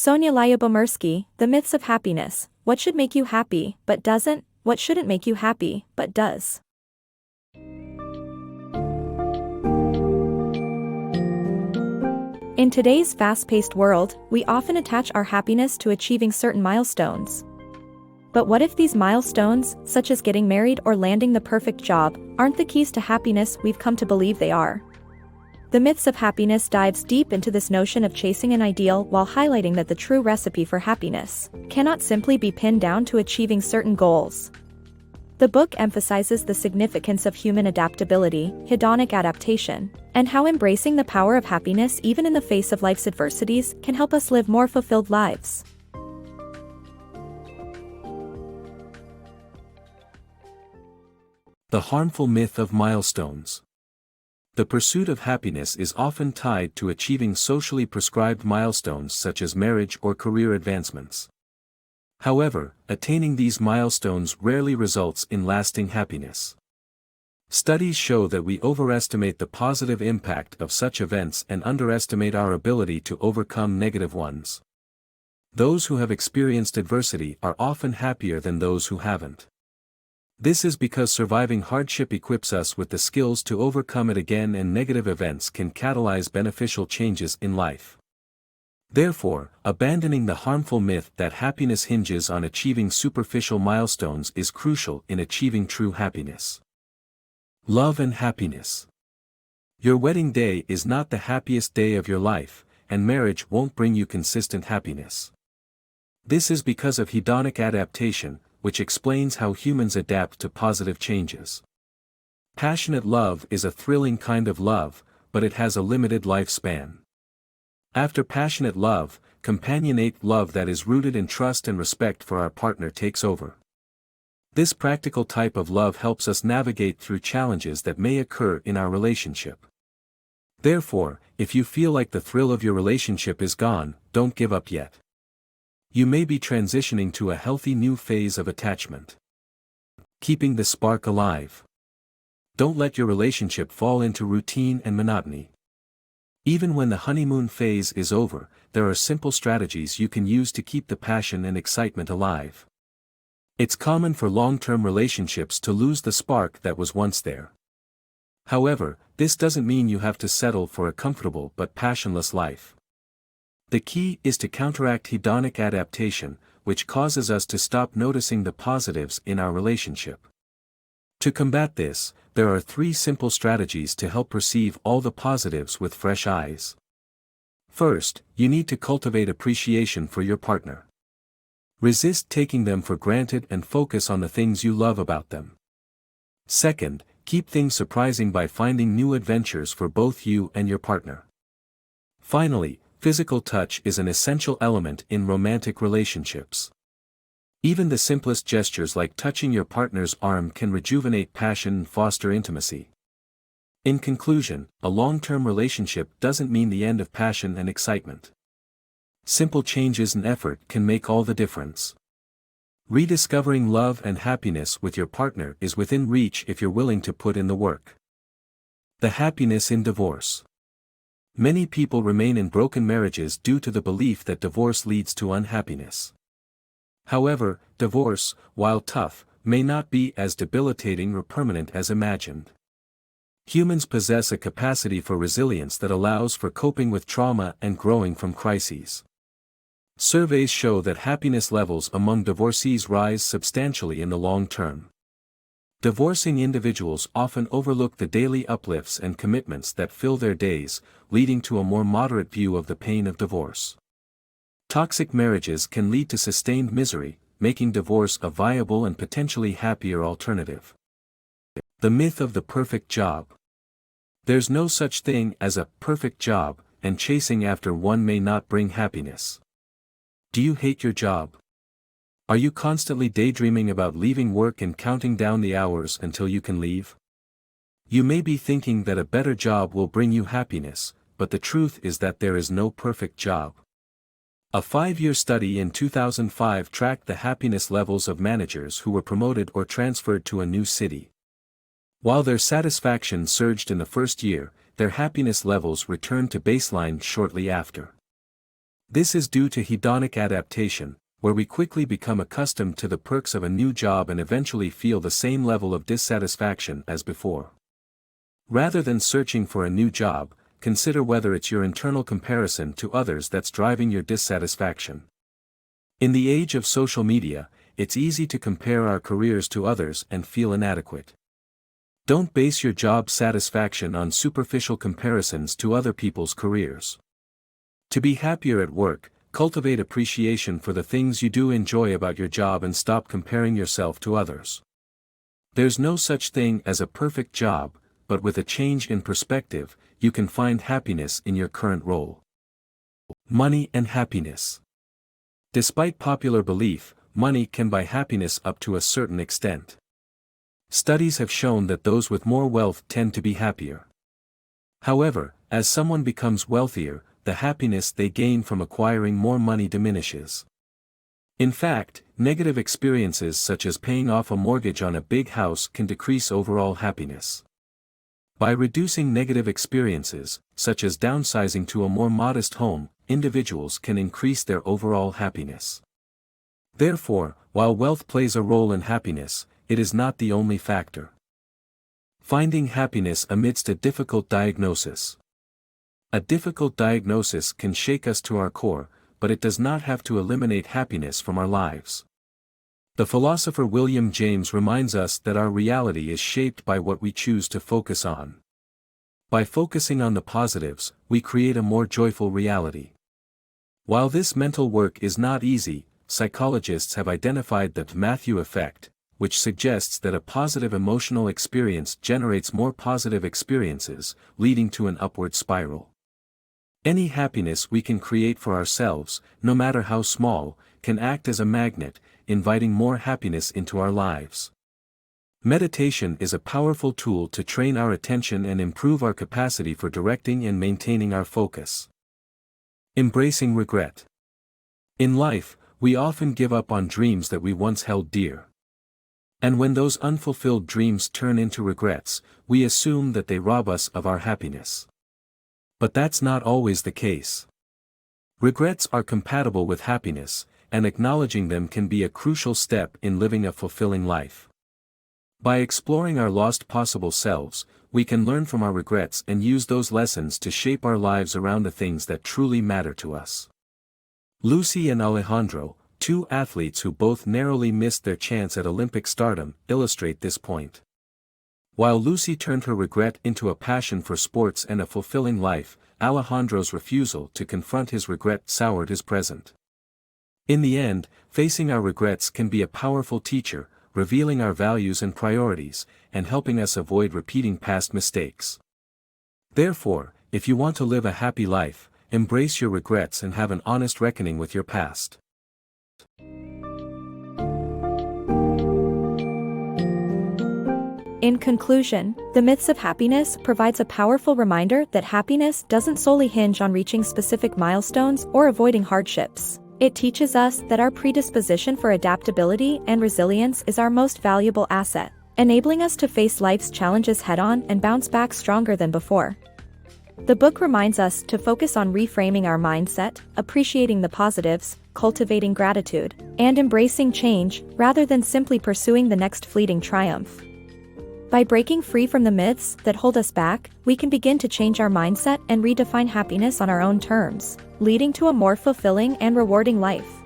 Sonja Lyubomirsky, The Myths of Happiness, What Should Make You Happy, But Doesn't, What Shouldn't Make You Happy, But Does. In today's fast-paced world, we often attach our happiness to achieving certain milestones. But what if these milestones, such as getting married or landing the perfect job, aren't the keys to happiness we've come to believe they are? The Myths of Happiness dives deep into this notion of chasing an ideal while highlighting that the true recipe for happiness cannot simply be pinned down to achieving certain goals. The book emphasizes the significance of human adaptability, hedonic adaptation, and how embracing the power of happiness even in the face of life's adversities can help us live more fulfilled lives. The harmful myth of milestones. The pursuit of happiness is often tied to achieving socially prescribed milestones such as marriage or career advancements. However, attaining these milestones rarely results in lasting happiness. Studies show that we overestimate the positive impact of such events and underestimate our ability to overcome negative ones. Those who have experienced adversity are often happier than those who haven't. This is because surviving hardship equips us with the skills to overcome it again, and negative events can catalyze beneficial changes in life. Therefore, abandoning the harmful myth that happiness hinges on achieving superficial milestones is crucial in achieving true happiness. Love and happiness. Your wedding day is not the happiest day of your life, and marriage won't bring you consistent happiness. This is because of hedonic adaptation, which explains how humans adapt to positive changes. Passionate love is a thrilling kind of love, but it has a limited lifespan. After passionate love, companionate love that is rooted in trust and respect for our partner takes over. This practical type of love helps us navigate through challenges that may occur in our relationship. Therefore, if you feel like the thrill of your relationship is gone, don't give up yet. You may be transitioning to a healthy new phase of attachment. Keeping the spark alive. Don't let your relationship fall into routine and monotony. Even when the honeymoon phase is over, there are simple strategies you can use to keep the passion and excitement alive. It's common for long-term relationships to lose the spark that was once there. However, this doesn't mean you have to settle for a comfortable but passionless life. The key is to counteract hedonic adaptation, which causes us to stop noticing the positives in our relationship. To combat this, there are 3 simple strategies to help perceive all the positives with fresh eyes. First, you need to cultivate appreciation for your partner. Resist taking them for granted and focus on the things you love about them. Second, keep things surprising by finding new adventures for both you and your partner. Finally, physical touch is an essential element in romantic relationships. Even the simplest gestures like touching your partner's arm can rejuvenate passion and foster intimacy. In conclusion, a long-term relationship doesn't mean the end of passion and excitement. Simple changes and effort can make all the difference. Rediscovering love and happiness with your partner is within reach if you're willing to put in the work. The happiness in divorce. Many people remain in broken marriages due to the belief that divorce leads to unhappiness. However, divorce, while tough, may not be as debilitating or permanent as imagined. Humans possess a capacity for resilience that allows for coping with trauma and growing from crises. Surveys show that happiness levels among divorcees rise substantially in the long term. Divorcing individuals often overlook the daily uplifts and commitments that fill their days, leading to a more moderate view of the pain of divorce. Toxic marriages can lead to sustained misery, making divorce a viable and potentially happier alternative. The myth of the perfect job. There's no such thing as a perfect job, and chasing after one may not bring happiness. Do you hate your job? Are you constantly daydreaming about leaving work and counting down the hours until you can leave? You may be thinking that a better job will bring you happiness, but the truth is that there is no perfect job. A 5-year study in 2005 tracked the happiness levels of managers who were promoted or transferred to a new city. While their satisfaction surged in the first year, their happiness levels returned to baseline shortly after. This is due to hedonic adaptation, where we quickly become accustomed to the perks of a new job and eventually feel the same level of dissatisfaction as before. Rather than searching for a new job, consider whether it's your internal comparison to others that's driving your dissatisfaction. In the age of social media, it's easy to compare our careers to others and feel inadequate. Don't base your job satisfaction on superficial comparisons to other people's careers. To be happier at work, cultivate appreciation for the things you do enjoy about your job and stop comparing yourself to others. There's no such thing as a perfect job, but with a change in perspective, you can find happiness in your current role. Money and happiness. Despite popular belief, money can buy happiness up to a certain extent. Studies have shown that those with more wealth tend to be happier. However, as someone becomes wealthier, the happiness they gain from acquiring more money diminishes. In fact, negative experiences such as paying off a mortgage on a big house can decrease overall happiness. By reducing negative experiences, such as downsizing to a more modest home, individuals can increase their overall happiness. Therefore, while wealth plays a role in happiness, it is not the only factor. Finding happiness amidst a difficult diagnosis. A difficult diagnosis can shake us to our core, but it does not have to eliminate happiness from our lives. The philosopher William James reminds us that our reality is shaped by what we choose to focus on. By focusing on the positives, we create a more joyful reality. While this mental work is not easy, psychologists have identified the Matthew effect, which suggests that a positive emotional experience generates more positive experiences, leading to an upward spiral. Any happiness we can create for ourselves, no matter how small, can act as a magnet, inviting more happiness into our lives. Meditation is a powerful tool to train our attention and improve our capacity for directing and maintaining our focus. Embracing regret. In life, we often give up on dreams that we once held dear. And when those unfulfilled dreams turn into regrets, we assume that they rob us of our happiness. But that's not always the case. Regrets are compatible with happiness, and acknowledging them can be a crucial step in living a fulfilling life. By exploring our lost possible selves, we can learn from our regrets and use those lessons to shape our lives around the things that truly matter to us. Lucy and Alejandro, two athletes who both narrowly missed their chance at Olympic stardom, illustrate this point. While Lucy turned her regret into a passion for sports and a fulfilling life, Alejandro's refusal to confront his regret soured his present. In the end, facing our regrets can be a powerful teacher, revealing our values and priorities, and helping us avoid repeating past mistakes. Therefore, if you want to live a happy life, embrace your regrets and have an honest reckoning with your past. In conclusion, The Myths of Happiness provides a powerful reminder that happiness doesn't solely hinge on reaching specific milestones or avoiding hardships. It teaches us that our predisposition for adaptability and resilience is our most valuable asset, enabling us to face life's challenges head-on and bounce back stronger than before. The book reminds us to focus on reframing our mindset, appreciating the positives, cultivating gratitude, and embracing change, rather than simply pursuing the next fleeting triumph. By breaking free from the myths that hold us back, we can begin to change our mindset and redefine happiness on our own terms, leading to a more fulfilling and rewarding life.